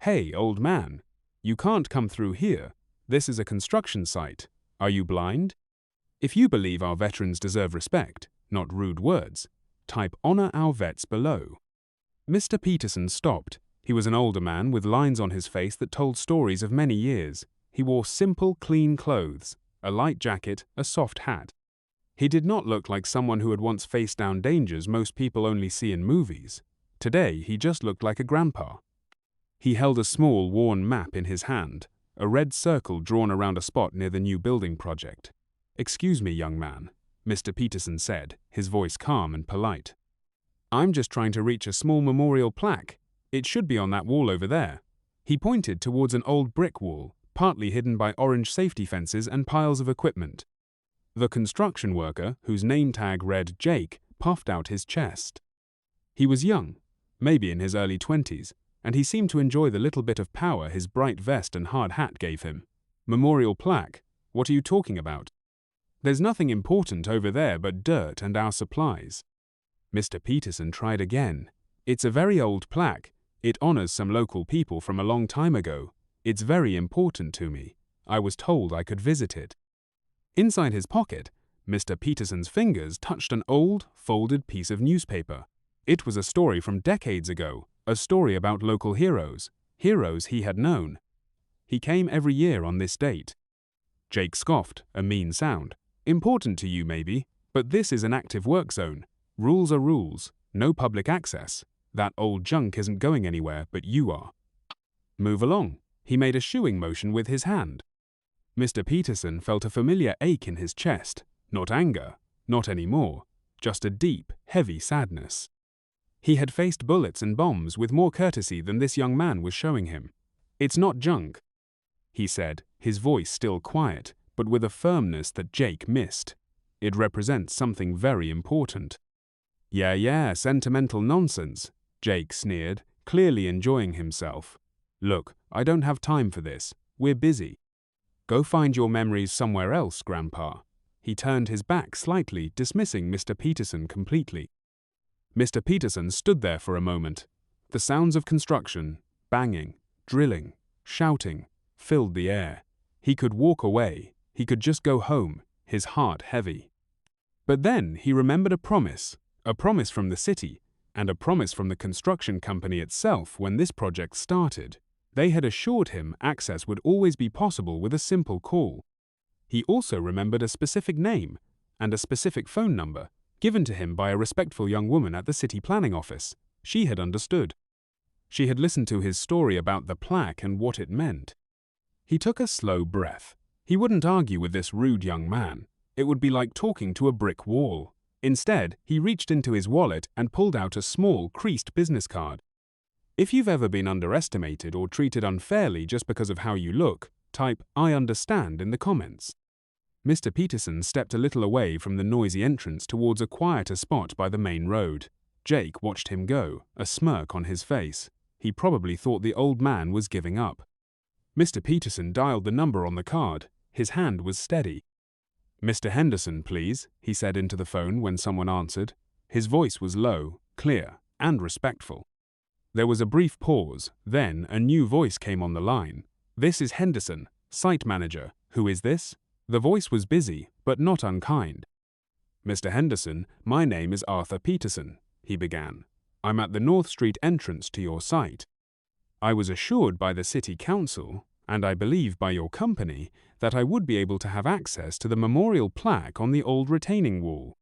"Hey, old man, you can't come through here. This is a construction site. Are you blind? If you believe our veterans deserve respect, not rude words, type honor our vets below." Mr. Peterson stopped. He was an older man with lines on his face that told stories of many years. He wore simple, clean clothes, a light jacket, a soft hat. He did not look like someone who had once faced down dangers most people only see in movies. Today, he just looked like a grandpa. He held a small, worn map in his hand, a red circle drawn around a spot near the new building project. "Excuse me, young man," Mr. Peterson said, his voice calm and polite. "I'm just trying to reach a small memorial plaque. It should be on that wall over there." He pointed towards an old brick wall, partly hidden by orange safety fences and piles of equipment. The construction worker, whose name tag read Jake, puffed out his chest. He was young, maybe in his early 20s, and he seemed to enjoy the little bit of power his bright vest and hard hat gave him. "Memorial plaque? What are you talking about? There's nothing important over there but dirt and our supplies." Mr. Peterson tried again. "It's a very old plaque. It honors some local people from a long time ago. It's very important to me. I was told I could visit it." Inside his pocket, Mr. Peterson's fingers touched an old, folded piece of newspaper. It was a story from decades ago, a story about local heroes he had known. "He came every year on this date." Jake scoffed, a mean sound. "Important to you, maybe, but this is an active work zone. Rules are rules, no public access. That old junk isn't going anywhere, but you are. Move along." He made a shooing motion with his hand. Mr. Peterson felt a familiar ache in his chest, not anger, not anymore, just a deep, heavy sadness. He had faced bullets and bombs with more courtesy than this young man was showing him. "It's not junk," he said, his voice still quiet, but with a firmness that Jake missed. "It represents something very important." Yeah, sentimental nonsense," Jake sneered, clearly enjoying himself. "Look, I don't have time for this. We're busy. Go find your memories somewhere else, Grandpa." He turned his back slightly, dismissing Mr. Peterson completely. Mr. Peterson stood there for a moment. The sounds of construction, banging, drilling, shouting, filled the air. He could walk away. He could just go home, his heart heavy. But then he remembered a promise from the city, and a promise from the construction company itself when this project started. They had assured him access would always be possible with a simple call. He also remembered a specific name and a specific phone number given to him by a respectful young woman at the city planning office. She had understood. She had listened to his story about the plaque and what it meant. He took a slow breath. He wouldn't argue with this rude young man. It would be like talking to a brick wall. Instead, he reached into his wallet and pulled out a small, creased business card. If you've ever been underestimated or treated unfairly just because of how you look, type "I understand" in the comments. Mr. Peterson stepped a little away from the noisy entrance towards a quieter spot by the main road. Jake watched him go, a smirk on his face. He probably thought the old man was giving up. Mr. Peterson dialed the number on the card. His hand was steady. "Mr. Henderson, please," he said into the phone when someone answered. His voice was low, clear, and respectful. There was a brief pause, then a new voice came on the line. "This is Henderson, site manager. Who is this?" The voice was busy, but not unkind. "Mr. Henderson, my name is Arthur Peterson," he began. "I'm at the North Street entrance to your site. I was assured by the city council, and I believe by your company, that I would be able to have access to the memorial plaque on the old retaining wall."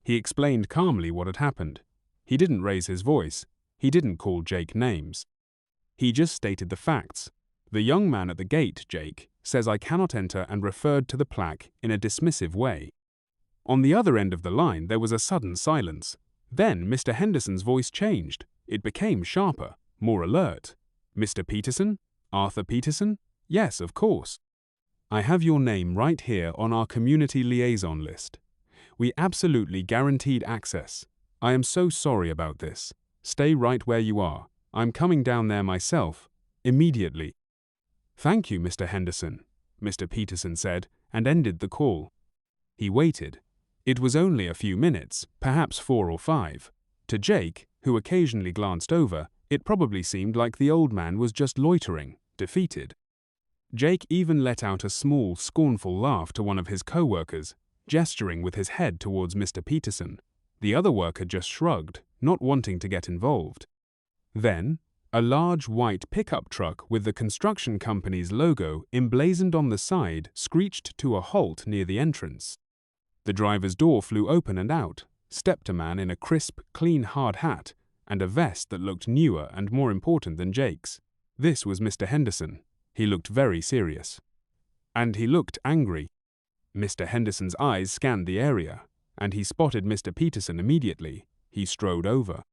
He explained calmly what had happened. He didn't raise his voice. He didn't call Jake names. He just stated the facts. "The young man at the gate, Jake, says I cannot enter," and referred to the plaque in a dismissive way. On the other end of the line there was a sudden silence. Then Mr. Henderson's voice changed. It became sharper, more alert. "Mr. Peterson? Arthur Peterson? Yes, of course. I have your name right here on our community liaison list. We absolutely guaranteed access. I am so sorry about this. Stay right where you are. I'm coming down there myself, immediately." "Thank you, Mr. Henderson," Mr. Peterson said, and ended the call. He waited. It was only a few minutes, perhaps 4 or 5. To Jake, who occasionally glanced over, It probably seemed like the old man was just loitering, defeated. Jake even let out a small, scornful laugh to one of his co-workers, gesturing with his head towards Mr. Peterson. The other worker just shrugged, not wanting to get involved. Then, a large white pickup truck with the construction company's logo emblazoned on the side screeched to a halt near the entrance. The driver's door flew open and out, stepped a man in a crisp, clean hard hat and a vest that looked newer and more important than Jake's. This was Mr. Henderson. He looked very serious. And he looked angry. Mr. Henderson's eyes scanned the area, and he spotted Mr. Peterson immediately. He strode over.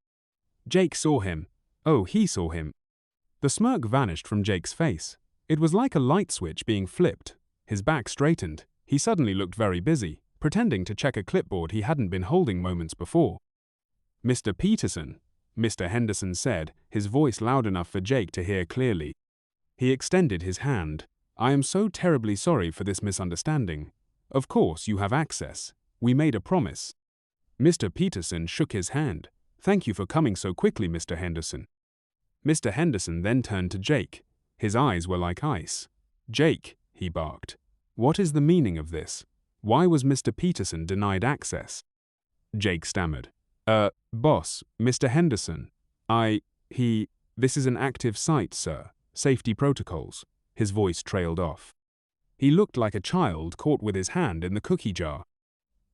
Jake saw him. Oh, he saw him. The smirk vanished from Jake's face. It was like a light switch being flipped. His back straightened. He suddenly looked very busy, pretending to check a clipboard he hadn't been holding moments before. "Mr. Peterson," Mr. Henderson said, his voice loud enough for Jake to hear clearly. He extended his hand. "I am so terribly sorry for this misunderstanding. Of course you have access. We made a promise." Mr. Peterson shook his hand. "Thank you for coming so quickly, Mr. Henderson." Mr. Henderson then turned to Jake. His eyes were like ice. "Jake," he barked, "what is the meaning of this? Why was Mr. Peterson denied access?" Jake stammered. Boss, Mr. Henderson, this is an active site, sir. Safety protocols." His voice trailed off. He looked like a child caught with his hand in the cookie jar.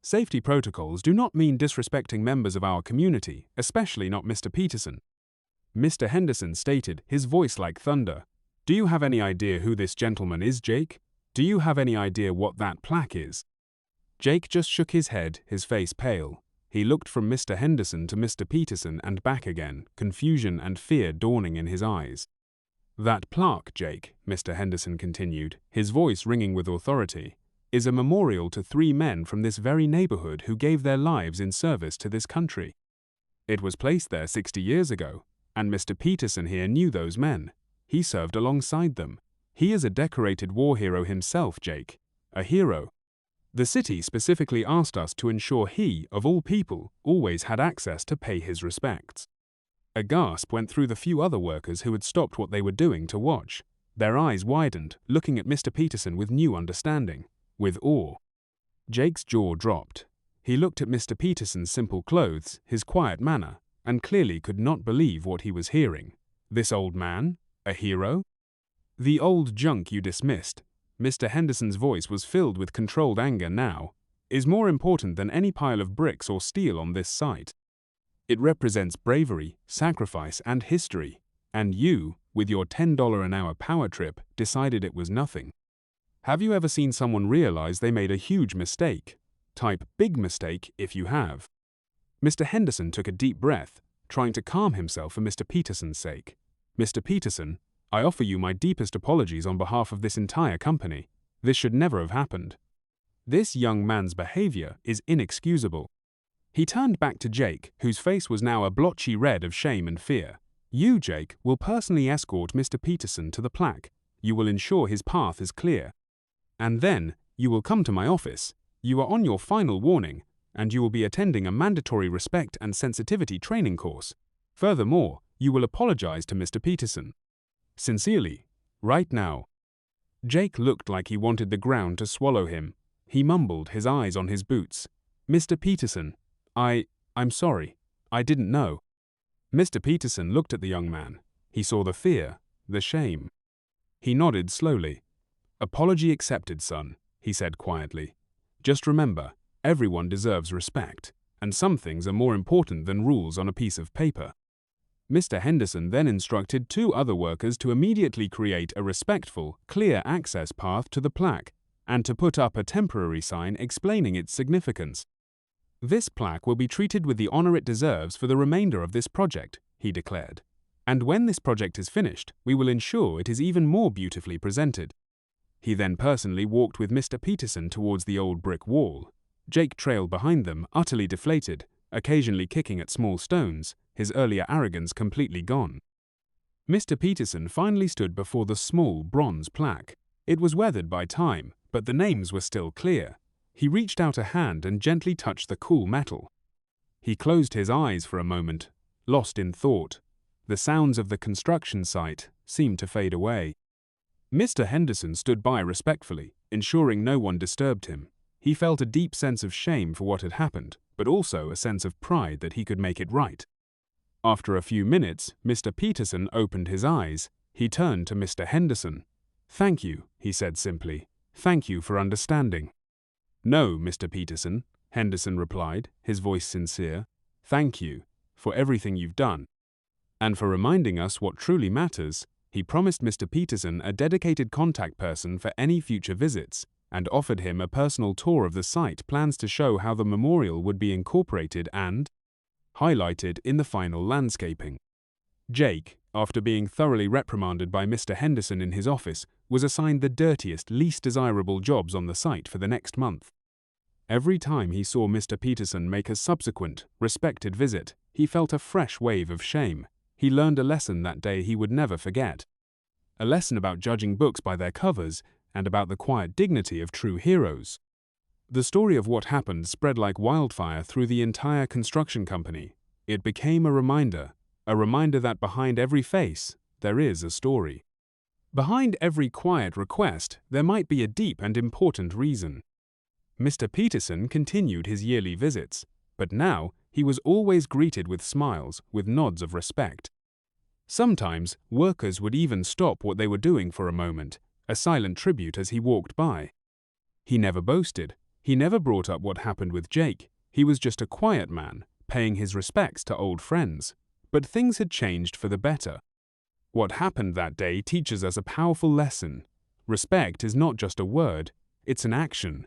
"Safety protocols do not mean disrespecting members of our community, especially not Mr. Peterson." Mr. Henderson stated, his voice like thunder. "Do you have any idea who this gentleman is, Jake? Do you have any idea what that plaque is?" Jake just shook his head, his face pale. He looked from Mr. Henderson to Mr. Peterson and back again, confusion and fear dawning in his eyes. "That plaque, Jake," Mr. Henderson continued, his voice ringing with authority, "is a memorial to 3 men from this very neighborhood who gave their lives in service to this country. It was placed there 60 years ago, and Mr. Peterson here knew those men. He served alongside them. He is a decorated war hero himself, Jake. A hero. The city specifically asked us to ensure he, of all people, always had access to pay his respects." A gasp went through the few other workers who had stopped what they were doing to watch. Their eyes widened, looking at Mr. Peterson with new understanding, with awe. Jake's jaw dropped. He looked at Mr. Peterson's simple clothes, his quiet manner, and clearly could not believe what he was hearing. This old man? A hero? "The old junk you dismissed," Mr. Henderson's voice was filled with controlled anger now, "is more important than any pile of bricks or steel on this site. It represents bravery, sacrifice, and history, and you, with your $10 an hour power trip, decided it was nothing. Have you ever seen someone realize they made a huge mistake? Type big mistake if you have." Mr. Henderson took a deep breath, trying to calm himself for Mr. Peterson's sake. "Mr. Peterson, I offer you my deepest apologies on behalf of this entire company. This should never have happened. This young man's behavior is inexcusable." He turned back to Jake, whose face was now a blotchy red of shame and fear. "You, Jake, will personally escort Mr. Peterson to the plaque. You will ensure his path is clear. And then, you will come to my office. You are on your final warning, and you will be attending a mandatory respect and sensitivity training course. Furthermore, you will apologize to Mr. Peterson. Sincerely, right now." Jake looked like he wanted the ground to swallow him. He mumbled, his eyes on his boots. "Mr. Peterson, I'm sorry. I didn't know." Mr. Peterson looked at the young man. He saw the fear, the shame. He nodded slowly. "Apology accepted, son," he said quietly. "Just remember, everyone deserves respect, and some things are more important than rules on a piece of paper." Mr. Henderson then instructed 2 other workers to immediately create a respectful, clear access path to the plaque, and to put up a temporary sign explaining its significance. "This plaque will be treated with the honor it deserves for the remainder of this project," he declared. "And when this project is finished, we will ensure it is even more beautifully presented." He then personally walked with Mr. Peterson towards the old brick wall. Jake trailed behind them, utterly deflated, occasionally kicking at small stones, his earlier arrogance completely gone. Mr. Peterson finally stood before the small bronze plaque. It was weathered by time, but the names were still clear. He reached out a hand and gently touched the cool metal. He closed his eyes for a moment, lost in thought. The sounds of the construction site seemed to fade away. Mr. Henderson stood by respectfully, ensuring no one disturbed him. He felt a deep sense of shame for what had happened, but also a sense of pride that he could make it right. After a few minutes, Mr. Peterson opened his eyes. He turned to Mr. Henderson. "Thank you," he said simply. "Thank you for understanding." "No, Mr. Peterson," Henderson replied, his voice sincere. "Thank you for everything you've done, and for reminding us what truly matters." He promised Mr. Peterson a dedicated contact person for any future visits, and offered him a personal tour of the site. Plans to show how the memorial would be incorporated and highlighted in the final landscaping. Jake, after being thoroughly reprimanded by Mr. Henderson in his office, was assigned the dirtiest, least desirable jobs on the site for the next month. Every time he saw Mr. Peterson make a subsequent, respected visit, he felt a fresh wave of shame. He learned a lesson that day he would never forget. A lesson about judging books by their covers and about the quiet dignity of true heroes. The story of what happened spread like wildfire through the entire construction company. It became a reminder that behind every face, there is a story. Behind every quiet request, there might be a deep and important reason. Mr. Peterson continued his yearly visits, but now he was always greeted with smiles, with nods of respect. Sometimes, workers would even stop what they were doing for a moment, a silent tribute as he walked by. He never boasted. He never brought up what happened with Jake. He was just a quiet man, paying his respects to old friends. But things had changed for the better. What happened that day teaches us a powerful lesson. Respect is not just a word, it's an action.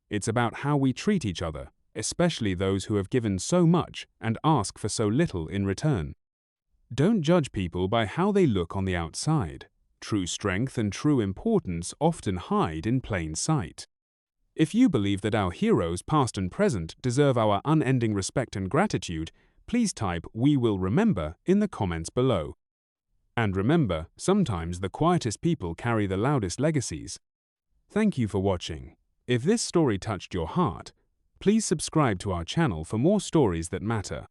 It's about how we treat each other, especially those who have given so much and ask for so little in return. Don't judge people by how they look on the outside. True strength and true importance often hide in plain sight. If you believe that our heroes, past and present, deserve our unending respect and gratitude, please type "We will remember" in the comments below. And remember, sometimes the quietest people carry the loudest legacies. Thank you for watching. If this story touched your heart, please subscribe to our channel for more stories that matter.